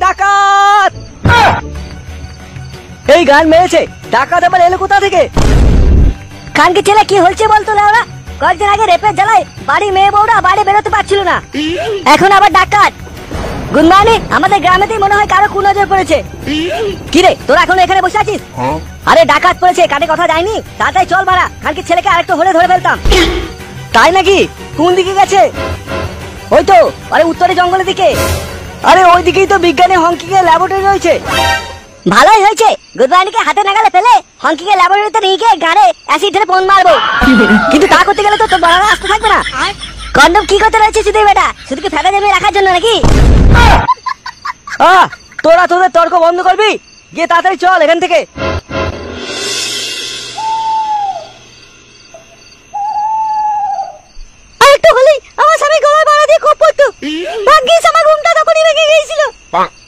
ডাকাত। এই গান মেরেছে, ডাকাত আবার এলো কোথা থেকে? খানকে ছেলে কি হচ্ছে বলতো লেওরা? কয়েকদিন আগে রেপের জ্বালায় বাড়ি মেয়ে বউরা বাড়ি বেরোতে পারছিল না, এখন আবার ডাকাত। গুনমানি, আমাদের গ্রামেতেই মনে হয় কারো কুনজর পড়েছে। কি রে, তোরা এখন এখানে বসে আছিস? আরে ডাকাত পড়েছে, কানে কথা যায়নি। তাড়াতাড়ি চল মারা, খানকে ছেলেকে আরেকটু হলে ধরে ফেলতাম। তাই নাকি? কোন দিকে গেছে? ওই তো, আরে উত্তরে জঙ্গলের দিকে। আরে ওই দিকেই তো বিজ্ঞানী হংকিং এর ল্যাবরেটরি রয়েছে। ভালোই হয়েছে, গুডবাইনিকে হাতে নাগালে ফেলে হংকিং এর ল্যাবরেটরিতে নিয়ে গিয়ে গাড়ে অ্যাসিড ঢেলে ফোন মারবো। কিন্তু তা করতে গেলে তো তোর বড় আসতে থাকবে না। কন্ডম কি করতে রয়েছে শুধু বেটা? শুধু কি ফেটা জমিয়ে রাখার জন্য নাকি? তোরা তোদের তর্ক বন্ধ করবি, গিয়ে তাড়াতাড়ি চল এখান থেকে। আরেকটু হলেই আমার স্বামী গলায় বাড়া দিয়ে খুব পড়তো। ভাগ্যিস আমার ঘুমটা তখনই ভেঙে গিয়েছিল।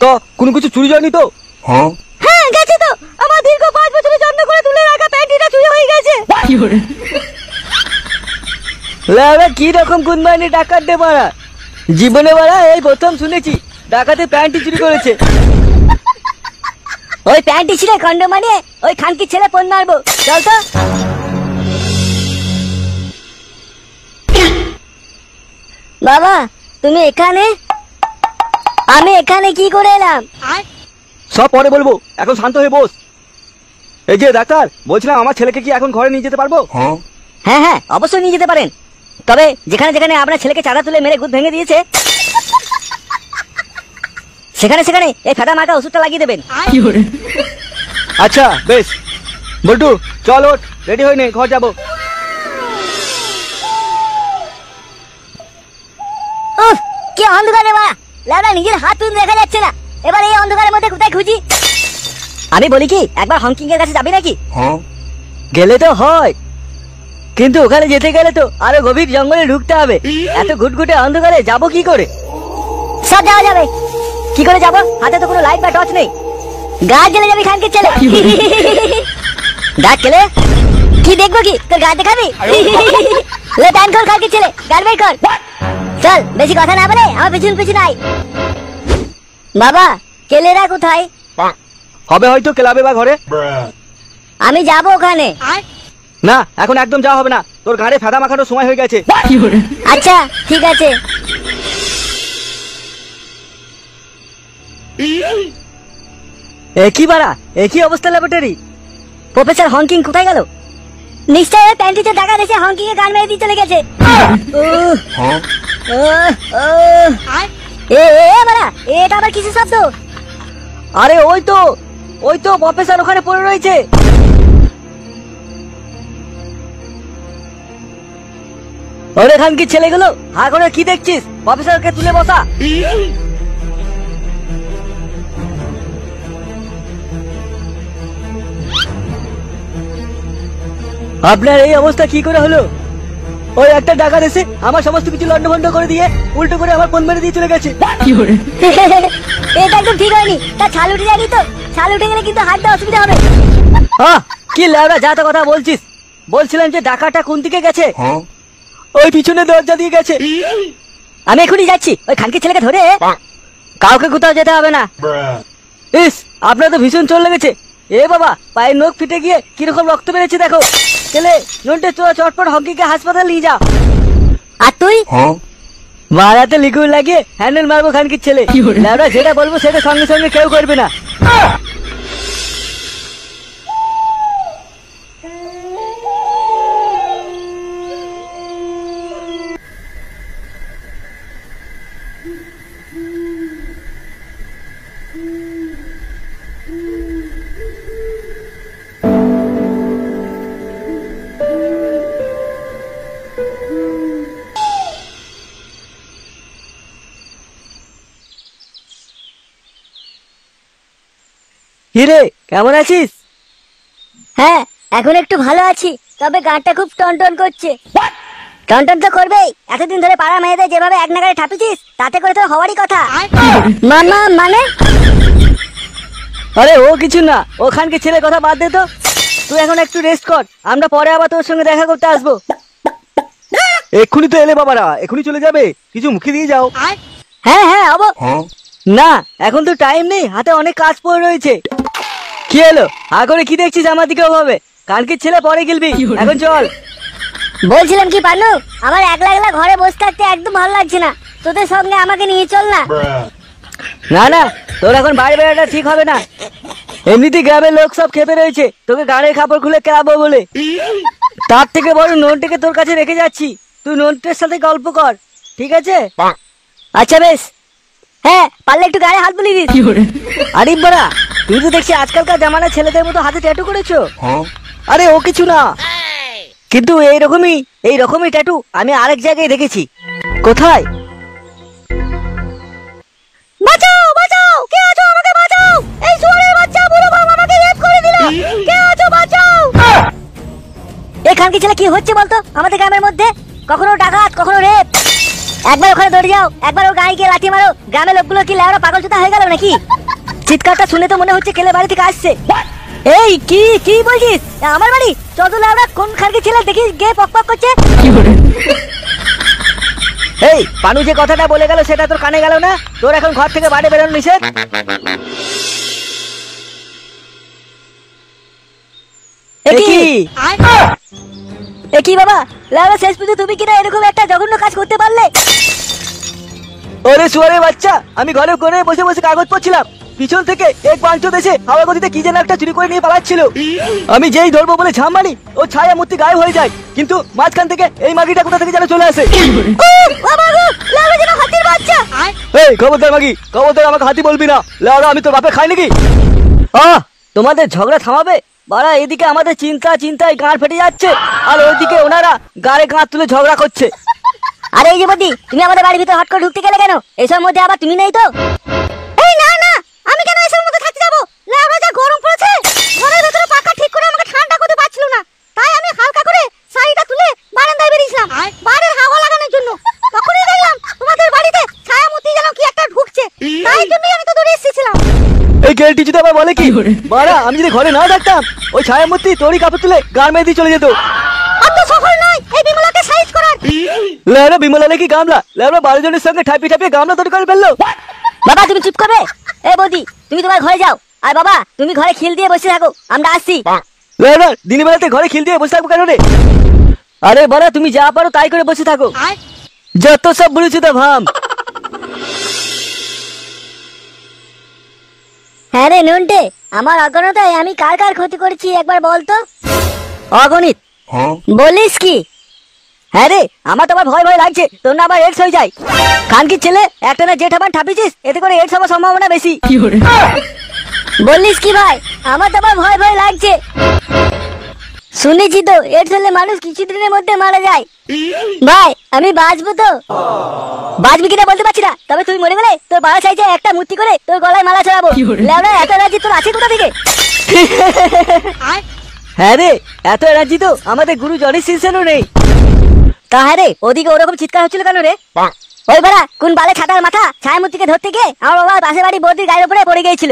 তো কোনো কিছু চুরি যায়নি তো? হ্যাঁ গেছে তো, আমার দীর্ঘ 5 বছরের যত্ন করে তুলে রাখা প্যান্টিটা চুরি হয়ে গেছে। কি রকম গুনমানি ডাকাত দে মারা, জীবনে মারা এই প্রথম শুনেছি ডাকাতে প্যান্টি চুরি করেছে। ওই প্যান্টি ছিঁড়ে কন্ডম বানিয়ে ওই খানকি ছেলে ফোন মারবো, চল তো। বাবা তুমি এখানে? আমি এখানে কি করে এলাম? সব পরে বলবো, এখন শান্ত হয়ে বস। এই যে ডাক্তার, বলছিলাম আমার ছেলেকে কি এখন ঘরে নিয়ে যেতে পারবো? হ্যাঁ হ্যাঁ অবশ্যই নিয়ে যেতে পারেন, তবে যেখানে যেখানে আপনার ছেলেকে চাঁদা তুলে মেরে গুদ ভেঙে দিয়েছে সেখানে সেখানে এই ফেটা মার্কা ওষুধটা লাগিয়ে দেবেন। আচ্ছা বেশ, বল্টু চল ওঠ, রেডি হয়ে নে, ঘর যাবো। উফ কি অন্ধকারে বা লাউডা, নিজের হাত তুলে দেখা যাচ্ছে না, এবার এই অন্ধকারের মধ্যে কোথায় খুঁজি? আমি বলি কি, একবার হংকিং এর কাছে যাবি নাকি? গেলে তো হয়, কিন্তু ওখানে যেতে গেলে তো আরো গভীর জঙ্গলে ঢুকতে হবে। এত ঘুটঘুটে অন্ধকারে যাবো কি করে? সব যাওয়া যাবে। কি করে যাবো? হাতে তো কোনো লাইট বা টর্চ নেই। গা জ্বলে যাবি খানকে ছেলে। ডাক কেলে কি দেখবো, কি তোর গা দেখাবি? লে টান কর খানকে ছেলে, গান বের কর। চল বেশি কথা না বলে আমার পিছন পিছন আয়। বাবা কেলেরা কোথায়? হবে হয়তো ক্লাবে বা ঘরে। আমি যাবো ওখানে। না এখন একদম যাওয়া হবে না, তোর গাড়ে ফেদা মাখানোর সময় হয়ে গেছে। আচ্ছা ঠিক আছে। একই বাড়া, একই অবস্থা ল্যাবরেটরি। প্রফেসর হংকিং কোথায় গেল? নিশ্চয় ওই প্যান্টিতে টাকা দিয়েছে, হংকিং এ গান মেরে দিয়ে চলে গেছে। এটা আবার কিছু শব্দ? আরে ওই তো প্রফেসর ওখানে পড়ে রয়েছে। ওরে খানকি ছেলেগুলো, হা করে কি দেখছিস? প্রফেসরকে তুলে বসা। আপনার এই অবস্থা কি করে হলো? ওই একটা ডাকাত এসে আমার সমস্ত কিছু লন্ডভন্ড করে দিয়ে উল্টো করে আমার ফোন মেরে দিয়ে চলে গেছে। এটা একদম ঠিক হয়নি, তা ছাল উঠে যায়নি তো? ছাল উঠে গেলে কিন্তু হাঁটতে অসুবিধা হবে। কি ল্যাবরা যা তো কথা বলছিস? বলছিলাম যে ডাকাতটা কোন দিকে গেছে? ওই পিছনে দরজা দিয়ে গেছে। আমি এখনই যাচ্ছি, ওই খানকি ছেলেকে ধরে। কাউকে কোথাও যেতে হবে না। ইস আপনার তো ভীষণ চোট লেগেছে। এ বাবা, পায়ের নখ ফিটে গিয়ে কিরকম রক্ত বেড়েছে দেখো। ছেলে নন্টে তোরা চটপট হকিকে হাসপাতাল নিয়ে যা। আর তুই? মারাতে লিকুইড লাগিয়ে হ্যান্ডেল মারবো খানকির ছেলে। ল্যাবরা যেটা বলবো সেটা সঙ্গে সঙ্গে কেউ করবে না। হিরে কেমন আছিস? হ্যাঁ এখন একটু ভালো আছি, তবে গাঁটটা খুব টনটন করছে। টনটন তো করবেই, এতদিন ধরে পাড়া মেয়েদের যেভাবে এক নাগারে ঠাপিছিস তাতে করে তো হওয়ারই কথা। মামা মানে? আরে ও কিছু না, ওখানকে ছেলে কথা বাদ দে তো। তুই এখন একটু রেস্ট কর, আমরা পরে আবার তোর সঙ্গে দেখা করতে আসবো। এক্ষুনি তো এলে বাবারা, এক্ষুনি চলে যাবে? কিছু মুখে দিয়ে যাও। হ্যাঁ হ্যাঁ না, এখন তো টাইম নেই, হাতে অনেক কাজ পড়ে রয়েছে। কি হলো হা করে কি দেখছিস আমার দিকে ওভাবে? কালকের ছেলে পরে গিলবি, এখন চল। বলছিলাম কি পানু, আমার একলা একলা ঘরে বসে থাকতে একদম ভালো লাগছে না, তোদের সঙ্গে আমাকে নিয়ে চল না। না না, তোর এখন বাইরে বেরোটা ঠিক হবে না। এমনিতেই গ্রামের লোক সব খেপে রয়েছে তোকে গাড়ির কাপড় খুলে কেলাবো বলে। তার থেকে বড় নোনটাকে তোর কাছে রেখে যাচ্ছি, তুই নোনটার সাথে গল্প কর, ঠিক আছে? আচ্ছা বেশ, হ্যাঁ পারলে একটু গায়ে হাত বুলিয়ে দিস। আরে বড়া, তুই তো দেখছি আজকালকার জামানার ছেলেদের মতো হাতে ট্যাটু করেছো। আরে ও কিছু না, কিন্তু এইরকমই ট্যাটু আমি আরেক জায়গায় দেখেছি। কোথায়? বাঁচাও বাঁচাও, কে আছো আমাকে বাঁচাও, এই শুয়োরের বাচ্চা বুড়ো বাবা আমাকে রেপ করে দিল, কে আছো বাঁচাও। এখানকি ছেলে কি হচ্ছে বলতো আমাদের গ্রামের মধ্যে? কখনো ডাকাত কখনো রেপ। একবার ওখানে দৌড়ে যাও, একবার ও গায়ে গিয়ে লাথি মারো, গ্রামের লোকগুলো কি লেওড়া পাগল চোদা হয়ে গেল নাকি? চিৎকারটা শুনে তো মনে হচ্ছে কেলে বাড়ি থেকে আসছে। এই কি কি বলছিস? আমার বাড়ি? চত লেওড়া কোন খানকি ছেলে দেখি গিয়ে পক পক করছে। এই পানু যে কথাটা বলে গেল সেটা তোর কানে গেল না? তোর এখন ঘর থেকে বাইরে বেরোনো নিষেধ। কি বাবা লেওড়া, শেষ পর্যন্ত তুমি কিনা এরকম একটা জঘন্য কাজ করতে পারলে? ওরে শুয়ারের বাচ্চা, আমি ঘরে করে বসে বসে কাগজ পড়ছিলাম, পিছন থেকে এক বাঞ্চত এসে হাওয়া গতিতে কি যেন একটা চুরি করে নিয়ে পালাচ্ছিল। আমি যেই ধরবো বলে ঝাম মারি, ও ছায়া মূর্তি গায়েব হয়ে যায়, কিন্তু মাঝখান থেকে এই মাগিটা কোথা থেকে যেন চলে আসে। এই খবরদার মাগি, খবরদার আমাকে হাতি বলবি না, লেওড়া আমি তোর বাপে খাই নাকি? তোমাদের ঝগড়া থামাবে বাড়া? এদিকে আমাদের চিন্তায় গাঁড় ফেটে যাচ্ছে, আর ওইদিকে ওনারা গাড়ে গাঁ তুলে ঝগড়া করছে। আরে এই যে বদি, তুমি আমাদের বাড়ির ভিতরে হট করে ঢুকতে গেলে কেন? এসব মধ্যে আবার তুমি নেই তো? এই না না, আমি কেন এসব মধ্যে থাকতে যাবো? লেওড়া যা গরম পড়েছে, ঘরের ভিতরে পাখা ঠিক করে আমাকে ঠান্ডা করতে পারছিল না, তাই আমি হালকা করে শাড়িটা তুলে বারান্দায় বেরিয়েছিলাম বাইরের হাওয়া লাগানোর জন্য। তখনই দেখলাম তোমাদের বাড়িতে ছায়ামূর্তি যেন কি একটা ঢুকছে, তাই জন্যই আমি তো দৌড়ে এসেছিলাম। এই গেলটি যদি আবার বলে কি বাড়া, আমি যদি ঘরে না থাকতাম ওই ছায়ামূর্তি তোরই কাপড় তুলে গান মেয়ে দিয়ে চলে যেত। অত সফল নয় এই বিমলাকে সাইজ করার। লেওড়া বিমলা নাকি গামলা, লেওড়া 12 জনের সঙ্গে ঠাপিয়ে গামলা তৈরি করে ফেললো। বাবা তুমি চুপ করবে। এই বৌদি তুমি তোমার ঘরে যাও, আর বাবা তুমি ঘরে খিল দিয়ে বসে থাকো, আমরা আসছি। লেওড়া দিনের বেলাতে ঘরে খিল দিয়ে বসে থাকবো কেন রে? আরে বাড়া তুমি যা পারো তাই করে বসে থাকো, যত সব বলেছি তো ভাম। হ্যাঁ রে নন্টে, আমার অগণতায় আমি কার কার ক্ষতি করেছি একবার বলতো? অগণিত বলিস কি? হ্যাঁ রে, আমার তো আবার ভয় লাগছে, তোর না আবার এডস হয়ে যায়। খানকির ছেলে একটা না জেঠ আবার ঠাপিছিস, এতে করে এডস হওয়ার সম্ভাবনা বেশি। বলিস কি ভাই, আমার তো আবার ভয় লাগছে। শুনেছি তো এডস হলে মানুষ কিছুদিনের মধ্যে মারা যায়। ভাই আমি বাঁচবো তো? বাঁচবি কিনা বলতে পারছি না, তবে তুই মরে গেলে তোর বাবা চাইছে একটা মূর্তি করে তোর গলায় মালা চড়াবো। লেওড়া এত রাজি তোর আছে কোথা থেকে? হ্যাঁ রে, এত এনার্জি তো আমাদের গুরু জনি সিনসেনও নেই। তা হ্যাঁ রে, ওদিকে ওরকম চিৎকার হচ্ছিল কেন রে? ওই বেড়া কোন বালে ছাতার মাথা ছায়ামূর্তিকে ধরতে গিয়ে আমার বাবা পাশের বাড়ি বৌদির গায়ের উপরে পড়ে গিয়েছিল।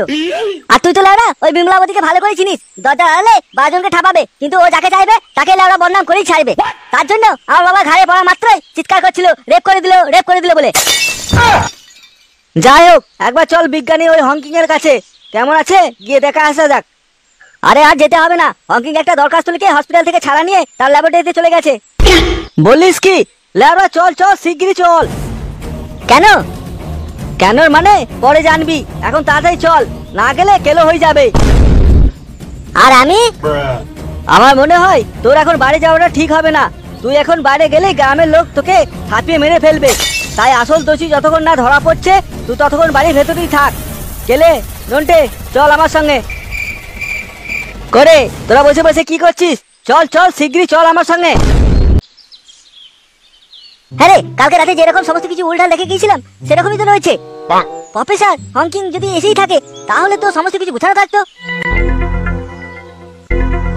আর তুই তো লেওড়া ওই বিমলাবতীকে ভালো করে চিনিস, দরজা আড়ালে 12 জনকে ঠাপাবে, কিন্তু ও যাকে চাইবে তাকে লেওড়া বদনাম করেই ছাড়বে। তার জন্য আমার বাবা ঘাড়ে পড়া মাত্রই চিৎকার করছিল রেপ করে দিল বলে। যাই হোক, একবার চল বিজ্ঞানী ওই হংকিং এর কাছে, কেমন আছে গিয়ে দেখা আসা যাক। আরে আর যেতে হবে না, হংকিং একটা দরখাস্ত লিখে হসপিটাল থেকে ছাড়া নিয়ে তার ল্যাবরেটরিতে চলে গেছে। বলিস কি? লেওড়া চল শিগগিরই চল। কেন? কেন মানে পরে জানবি, এখন তাড়াতাড়ি চল, না গেলে কেলো হয়ে যাবে। আর আমি? আমার মনে হয় তোর এখন বাড়ি যাওয়াটা ঠিক হবে না, তুই এখন বাইরে গেলে গ্রামের লোক তোকে হাঁপিয়ে মেরে ফেলবে, তাই আসল দোষী যতক্ষণ না ধরা পড়ছে তুই ততক্ষণ বাড়ির ভেতরেই থাক। গেলে নন্টে চল আমার সঙ্গে। করে তোরা বসে বসে কি করছিস? চল শিগগিরই চল আমার সঙ্গে। হ্যাঁ রে, কালকে রাতে যেরকম সমস্ত কিছু উল্টাল দেখে গিয়েছিলাম সেরকমই তো রয়েছে। প্রফেসর হংকিং যদি এসেই থাকে তাহলে তো সমস্ত কিছু গুছানো থাকতো।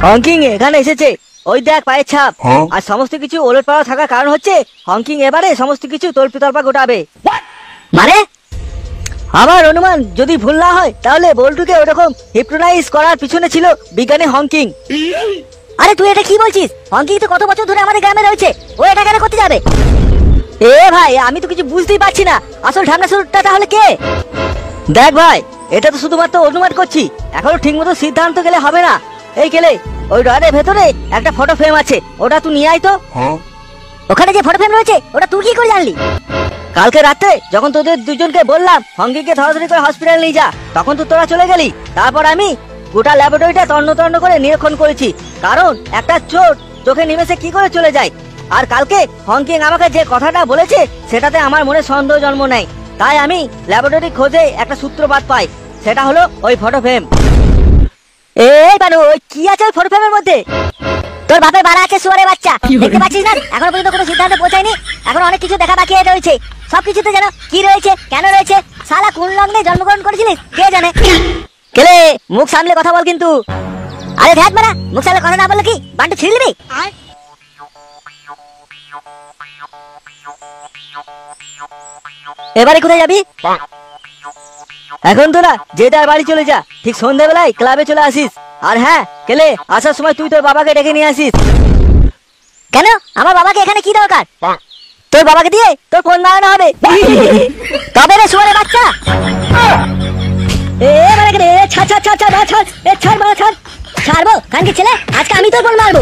হংকিং এখানে এসেছে, ওই দেখ পায়ের ছাপ, আর সমস্ত কিছু ওলটপালট থাকার কারণ হচ্ছে হংকিং এবারে সমস্ত কিছু তল্পিতল্পা গোটাবে। মানে আমার অনুমান যদি ভুল না হয় তাহলে বল্টুকে ওরকম হিপনোটাইজ করার পিছনে ছিল বিজ্ঞানী হংকিং। আরে তুই এটা কি বলছিস? হংকিং তো কত বছর ধরে আমাদের গ্রামে রয়েছে, ও এটা কেন করতে যাবে? এ ভাই আমি তো কিছু বুঝতেই পারছি না, আসল ঢামনা সুরটা তাহলে কে? দেখ ভাই, এটা তো শুধুমাত্র অনুমান করছি, এখনো ঠিক মতো সিদ্ধান্ত গেলে হবে না। এই কেলে, ওই ড্রয়ারের ভেতরে একটা ফটো ফ্রেম আছে, ওটা তুই নিয়ে আয় তো। ওখানে যে ফটো ফ্রেম রয়েছে ওটা তুই কি করে জানলি? কালকে রাতে যখন তোদের দুজনকে বললাম হঙ্গিকে ধরাধরি করে হসপিটাল নিয়ে যা, তখন তো তোরা চলে গেলি। তারপর আমি গোটা ল্যাবরেটরিটা তন্ন করে নিরীক্ষণ করেছি, কারণ একটা চোর চোখে নিমেষে কি করে চলে যায়। আর কালকে হংকিং আমাকে যে কথাটা বলেছে সেটাতে আমার মনে সন্দেহ জন্ম নেয়। তাই আমি ল্যাবরেটরি খোঁজে একটা সূত্রপাত পাই, সেটা হলো ওই ফটো ফ্রেম। এই বানু, ওই কি আছে ওই ফটো ফ্রেমের মধ্যে? তোর বাপের বাড়া আছে শুয়ারের বাচ্চা, দেখতে পাচ্ছিস না এখনো পর্যন্ত কোনো সিদ্ধান্তে পৌঁছায়নি। এখন অনেক কিছু দেখা বাকি রয়েছে, সবকিছুতে যেন কি রয়েছে কেন রয়েছে। শালা কোন লগ্নে জন্মগ্রহণ করেছিলিস কে জানে। কেলে, মুখ সামলে কথা বল কিন্তু। আরে ধ্যাত মারা, মুখ সামলে কথা না বললে কি বান্টু ছিঁড়ে নিবি? এবারে কোথায় যাবি? এখন তোরা যে যার বাড়ি চলে যা, ঠিক সন্ধ্যাবেলায় ক্লাবে চলে আসিস। আর হ্যাঁ কেলে, আসার সময় তুই তোর বাবাকে ডেকে নিয়ে আসিস। কেন, আমার বাবাকে এখানে কি দরকার? তোর বাবাকে দিয়ে তোর ফোন বানানো হবে। তবে রে শুয়ারের বাচ্চা। ছাড় ছাড় ছাড় ছাড় ছাড়, ছাড়বো খানকে ছেলে, আজকে আমি তোর ফোন মারবো।